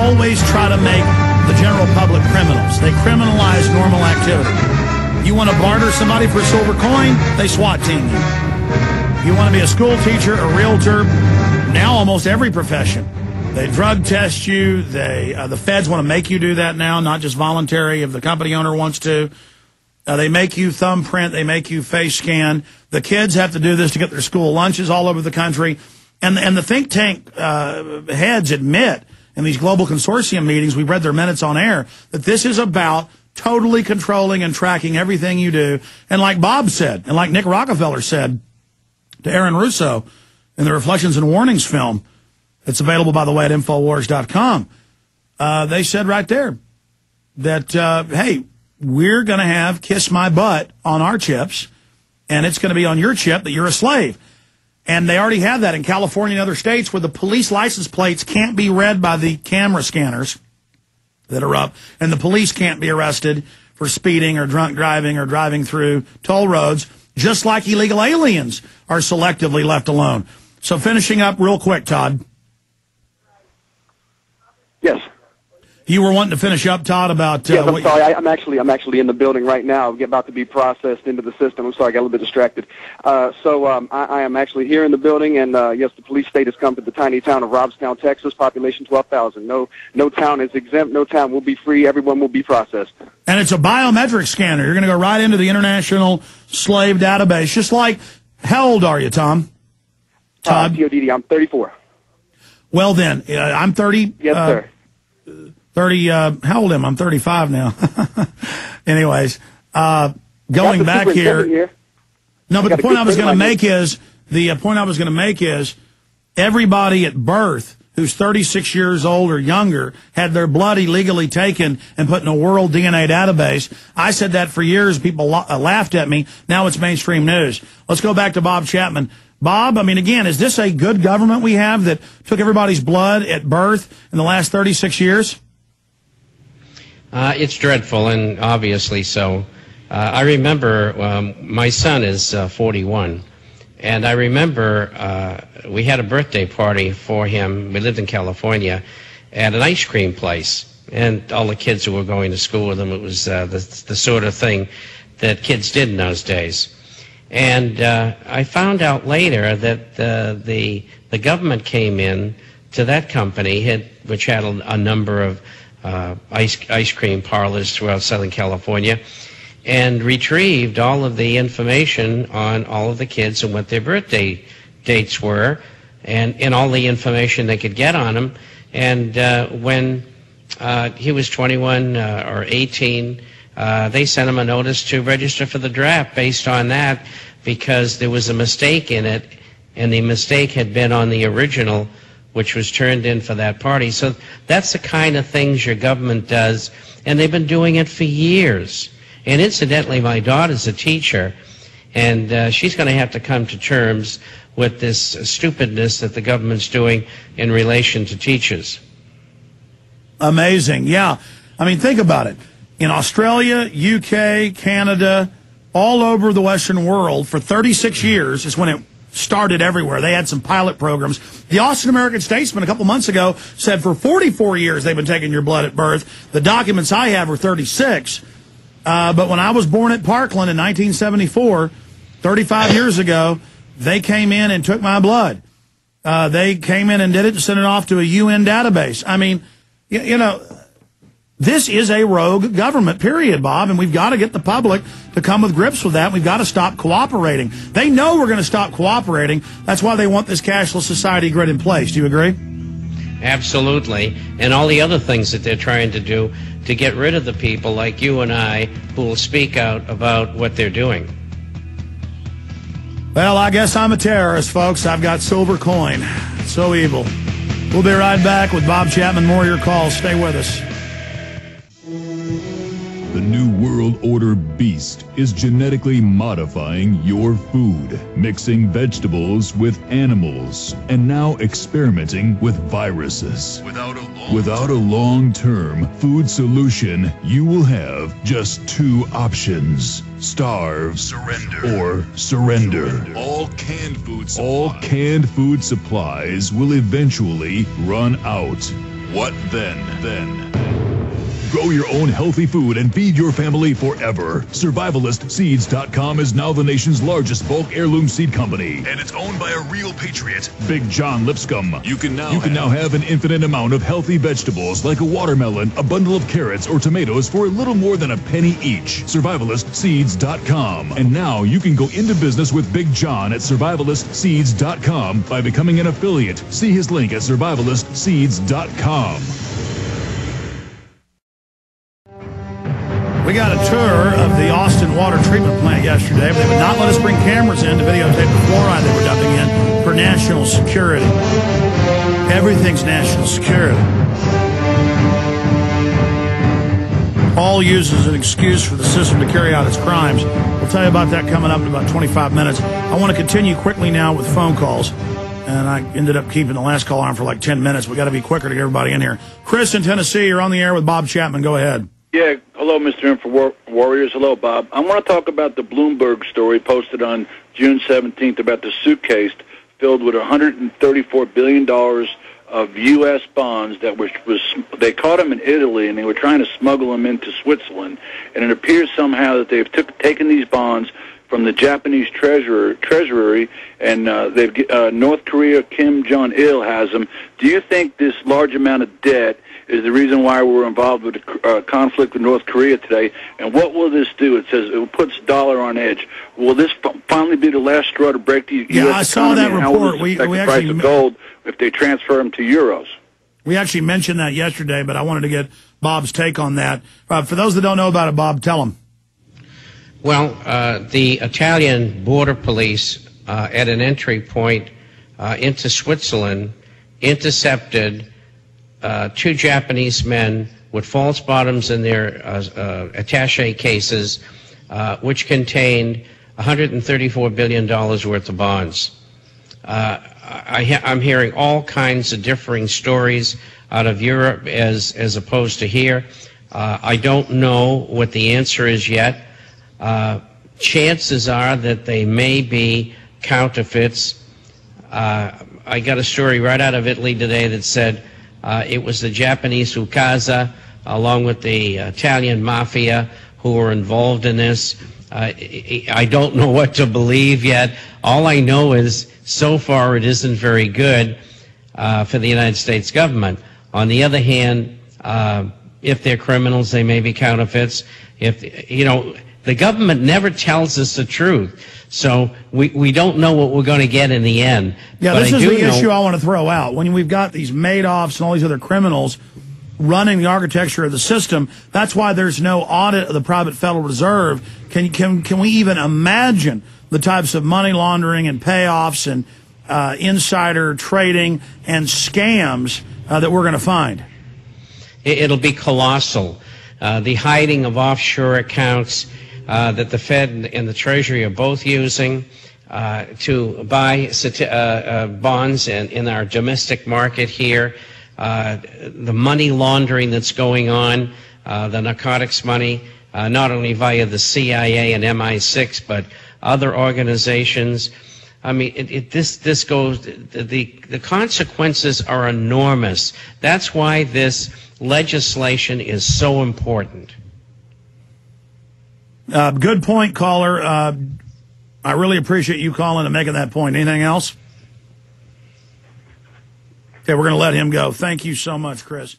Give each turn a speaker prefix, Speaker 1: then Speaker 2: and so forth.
Speaker 1: always try to make the general public criminals. They criminalize normal activity. You want to barter somebody for a silver coin? They SWAT team you. You want to be a school teacher, a realtor, now almost every profession. They drug test you. The feds want to make you do that now, not just voluntary if the company owner wants to. They make you thumbprint. They make you face scan. The kids have to do this to get their school lunches all over the country. And the think tank heads admit in these global consortium meetings, we've read their minutes on air, that this is about totally controlling and tracking everything you do. And like Bob said, and like Nick Rockefeller said to Aaron Russo in the Reflections and Warnings film, it's available, by the way, at Infowars.com. They said right there that, hey, we're going to have Kiss My Butt on our chips, and it's going to be on your chip that you're a slave. And they already have that in California and other states where the police license plates can't be read by the camera scanners that are up, and the police can't be arrested for speeding or drunk driving or driving through toll roads, just like illegal aliens are selectively left alone. So finishing up real quick, Todd.
Speaker 2: Yes.
Speaker 1: You were wanting to finish up, Todd, about...
Speaker 2: yes, I'm sorry. I'm actually in the building right now. I'm about to be processed into the system. I'm sorry, I got a little bit distracted. I am actually here in the building, and yes, the police state has come to the tiny town of Robstown, Texas, population 12,000. No town is exempt. No town will be free. Everyone will be processed. And it's a biometric scanner. You're going to go right into the International Slave Database, just like... How old are you, Tom? Todd? TODD, I'm 34.
Speaker 1: Well, then, I'm 30.
Speaker 2: Yes, sir.
Speaker 1: 30, how old am I? I'm 35 now. Anyways, going back here. No, but the point I was going to make is, everybody at birth who's 36 years old or younger had their blood illegally taken and put in a world DNA database. I said that for years. People laughed at me. Now it's mainstream news. Let's go back to Bob Chapman. Bob, I mean, again, is this a good government we have that took everybody's blood at birth in the last 36 years?
Speaker 3: It's dreadful, and obviously so. I remember my son is 41, and I remember we had a birthday party for him. We lived in California at an ice cream place, and all the kids who were going to school with him, it was the sort of thing that kids did in those days. And I found out later that the government came in to that company, which had a number of ice cream parlors throughout Southern California, and retrieved all of the information on all of the kids and what their birthday dates were, and all the information they could get on them. And when he was 21 or 18, they sent him a notice to register for the draft based on that, because there was a mistake in it, and the mistake had been on the original, which was turned in for that party. So that's the kind of things your government does, and they've been doing it for years. And incidentally, my daughter's a teacher, and she's going to have to come to terms with this stupidness that the government's doing in relation to teachers.
Speaker 1: Amazing. Yeah. I mean, think about it. In Australia, UK, Canada, all over the Western world, for 36 years is when it started everywhere. They had some pilot programs. The Austin American Statesman a couple months ago said for 44 years they've been taking your blood at birth. The documents I have are 36. But when I was born at Parkland in 1974, 35 years ago, they came in and took my blood. They came in and did it and sent it off to a UN database. I mean, you know, this is a rogue government, period, Bob, and we've got to get the public to come with grips with that. We've got to stop cooperating. They know we're going to stop cooperating. That's why they want this cashless society grid in place. Do you agree?
Speaker 3: Absolutely. And all the other things that they're trying to do to get rid of the people like you and I who will speak out about what they're doing.
Speaker 1: Well, I guess I'm a terrorist, folks. I've got silver coin. So evil. We'll be right back with Bob Chapman. More of your calls. Stay with us.
Speaker 4: The New World Order beast is genetically modifying your food, mixing vegetables with animals, and now experimenting with viruses. Without a long-term food solution, you will have just two options: starve, or surrender. All canned food supplies will eventually run out. What then? Grow your own healthy food and feed your family forever. SurvivalistSeeds.com is now the nation's largest bulk heirloom seed company. And it's owned by a real patriot, Big John Lipscomb. You can now have an infinite amount of healthy vegetables like a watermelon, a bundle of carrots, or tomatoes for a little more than a penny each. SurvivalistSeeds.com. And now you can go into business with Big John at SurvivalistSeeds.com by becoming an affiliate. See his link at SurvivalistSeeds.com.
Speaker 1: We got a tour of the Austin water treatment plant yesterday, but they would not let us bring cameras in to videotape the fluoride they were dumping in for national security. Everything's national security. All uses an excuse for the system to carry out its crimes. We'll tell you about that coming up in about 25 minutes. I want to continue quickly now with phone calls, and I ended up keeping the last call on for like 10 minutes. We got to be quicker to get everybody in here. Chris in Tennessee, you're on the air with Bob Chapman. Go ahead.
Speaker 5: Yeah, hello, Mr. Warriors. Hello, Bob. I want to talk about the Bloomberg story posted on June 17th about the suitcase filled with $134 billion of U.S. bonds that they caught them in Italy, and they were trying to smuggle them into Switzerland. And it appears somehow that they've taken these bonds from the Japanese treasury, and North Korea, Kim Jong-il has them. Do you think this large amount of debt is the reason why we're involved with the conflict with North Korea today? And what will this do? It says it puts dollar on edge. Will this finally be the last straw to break the U.S.
Speaker 1: I saw that report.
Speaker 5: How will this affect the price of gold if they transfer them to euros?
Speaker 1: We actually mentioned that yesterday, but I wanted to get Bob's take on that. For those that don't know about it, Bob, tell them.
Speaker 3: Well, the Italian border police at an entry point into Switzerland intercepted two Japanese men with false bottoms in their attaché cases, which contained $134 billion worth of bonds. I'm hearing all kinds of differing stories out of Europe as opposed to here. I don't know what the answer is yet. Chances are that they may be counterfeits. I got a story right out of Italy today that said it was the Japanese Ukasa along with the Italian mafia who were involved in this. I don't know what to believe yet. All I know is so far it isn't very good for the United States government. On the other hand, if they're criminals, they may be counterfeits. The government never tells us the truth, so we don't know what we're going to get in the end.
Speaker 1: Yeah, but this is the issue I want to throw out. When we've got these Madoffs and all these other criminals running the architecture of the system, that's why there's no audit of the private Federal Reserve. Can we even imagine the types of money laundering and payoffs and insider trading and scams that we're going to find?
Speaker 3: It'll be colossal. The hiding of offshore accounts that the Fed and the Treasury are both using to buy bonds in our domestic market here, the money laundering that's going on, the narcotics money, not only via the CIA and MI6, but other organizations. I mean, this goes, the consequences are enormous. That's why this legislation is so important.
Speaker 1: Good point, caller. I really appreciate you calling and making that point. Anything else? Okay, we're going to let him go. Thank you so much, Chris.